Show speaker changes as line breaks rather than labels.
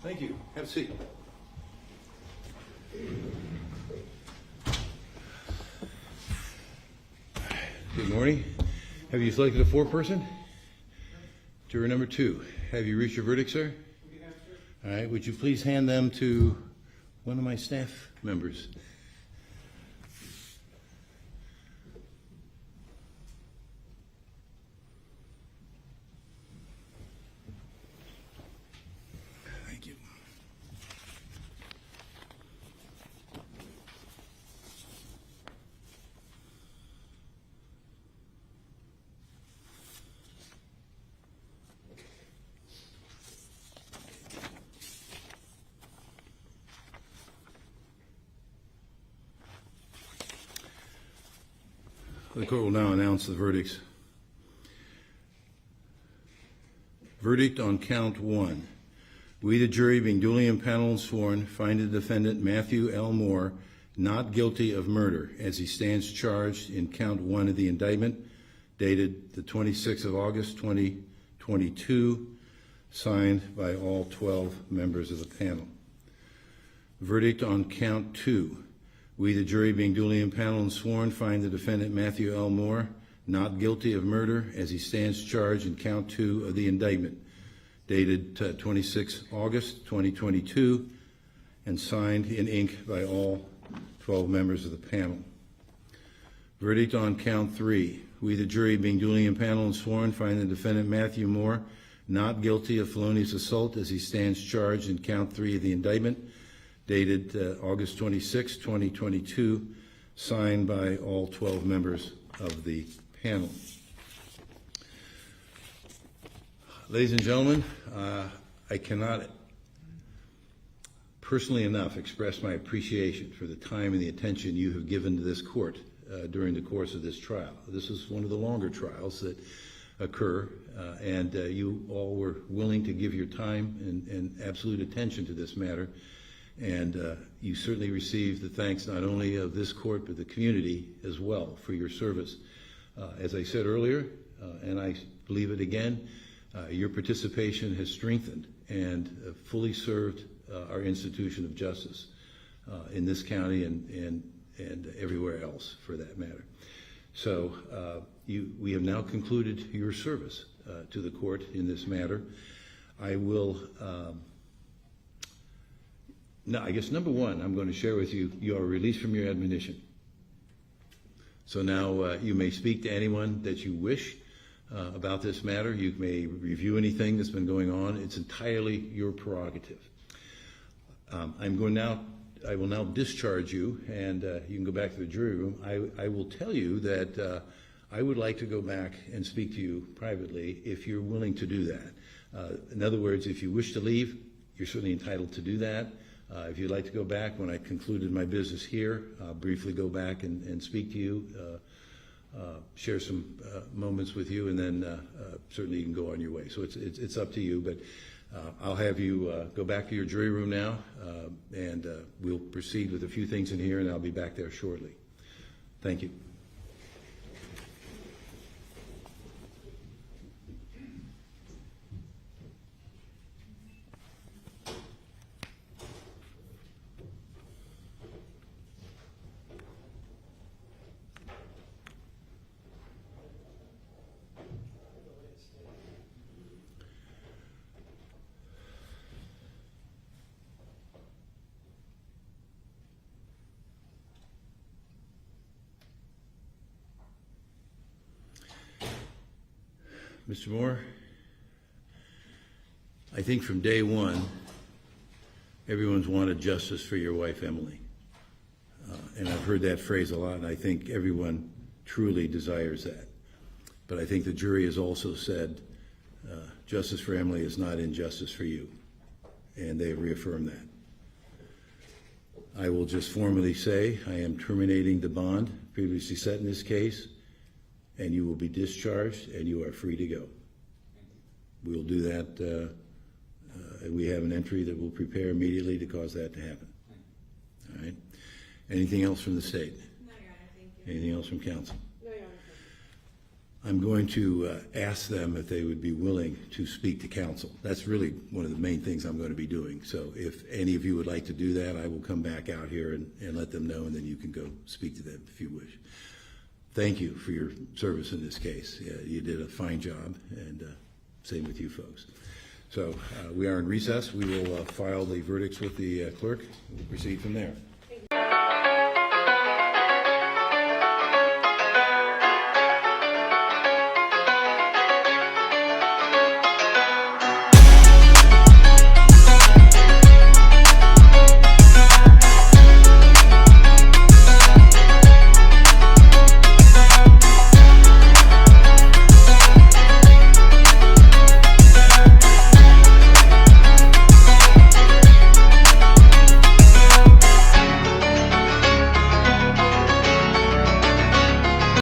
Thank you. Have a seat. Good morning. Have you selected a foreperson? Juror number 2. Have you reached your verdict, sir? All right. Would you please hand them to one of my staff members? Thank you. The court will now announce the verdicts. Verdict on count 1. We, the jury, being duly impaneled and sworn, find the defendant Matheau L. Moore not guilty of murder as he stands charged in count 1 of the indictment dated the 26th of August, 2022, signed by all 12 members of the panel. Verdict on count 2. We, the jury, being duly impaneled and sworn, find the defendant Matheau L. Moore not guilty of murder as he stands charged in count 2 of the indictment dated 26 August 2022 and signed in ink by all 12 members of the panel. Verdict on count 3. We, the jury, being duly impaneled and sworn, find the defendant Matheau Moore not guilty of felonious assault as he stands charged in count 3 of the indictment dated August 26, 2022, signed by all 12 members of the panel. Ladies and gentlemen, I cannot personally enough express my appreciation for the time and the attention you have given to this court during the course of this trial. This is one of the longer trials that occur, and you all were willing to give your time and absolute attention to this matter. And you certainly received the thanks not only of this court but the community as well for your service. As I said earlier, and I believe it again, your participation has strengthened and fully served our institution of justice in this county and everywhere else for that matter. So we have now concluded your service to the court in this matter. I will... Now, I guess number 1, I'm going to share with you, you are released from your admonition. So now you may speak to anyone that you wish about this matter. You may review anything that's been going on. It's entirely your prerogative. I will now discharge you, and you can go back to the jury room. I will tell you that I would like to go back and speak to you privately if you're willing to do that. In other words, if you wish to leave, you're certainly entitled to do that. If you'd like to go back when I concluded my business here, I'll briefly go back and speak to you, share some moments with you, and then certainly you can go on your way. So it's up to you, but I'll have you go back to your jury room now, and we'll proceed with a few things in here, and I'll be back there shortly. Thank you. Mr. Moore, I think from day one, everyone's wanted justice for your wife, Emily. And I've heard that phrase a lot, and I think everyone truly desires that. But I think the jury has also said justice for Emily is not injustice for you, and they have reaffirmed that. I will just formally say I am terminating the bond previously set in this case, and you will be discharged, and you are free to go. We will do that. We have an entry that we'll prepare immediately to cause that to happen. All right. Anything else from the state?
No, Your Honor, thank you.
Anything else from counsel?
No, Your
I'm going to ask them if they would be willing to speak to counsel. That's really one of the main things I'm going to be doing. So if any of you would like to do that, I will come back out here and let them know, and then you can go speak to them if you wish. Thank you for your service in this case. You did a fine job, and same with you folks. So we are in recess. We will file the verdicts with the clerk. We'll proceed from there.